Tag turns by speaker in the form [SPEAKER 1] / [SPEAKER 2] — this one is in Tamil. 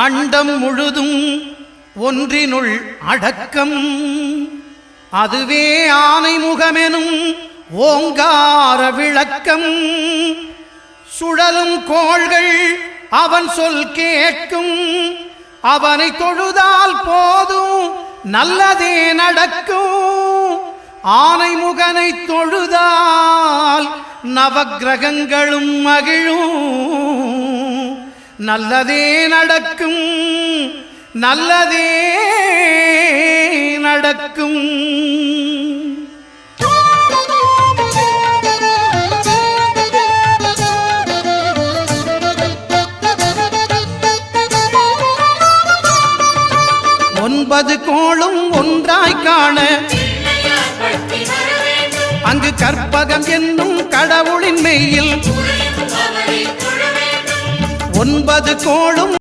[SPEAKER 1] அண்டம் முழுதும் ஒன்றினுள் அடக்கம். அதுவே ஆனை முகமெனும் ஓங்கார விளக்கம். சுழலும் கோள்கள் அவன் சொல் கேட்கும். அவனை தொழுதால் போதும் நல்லதே நடக்கும். ஆனை முகனை தொழுதால் நவக்கிரகங்களும் மகிழும். நல்லதே நடக்கும், நல்லதே நடக்கும். ஒன்பது கோளும் ஒன்றாய் காண அங்கு கற்பகம் என்னும் கடவுளின் மெய்யில் 9 கோளும்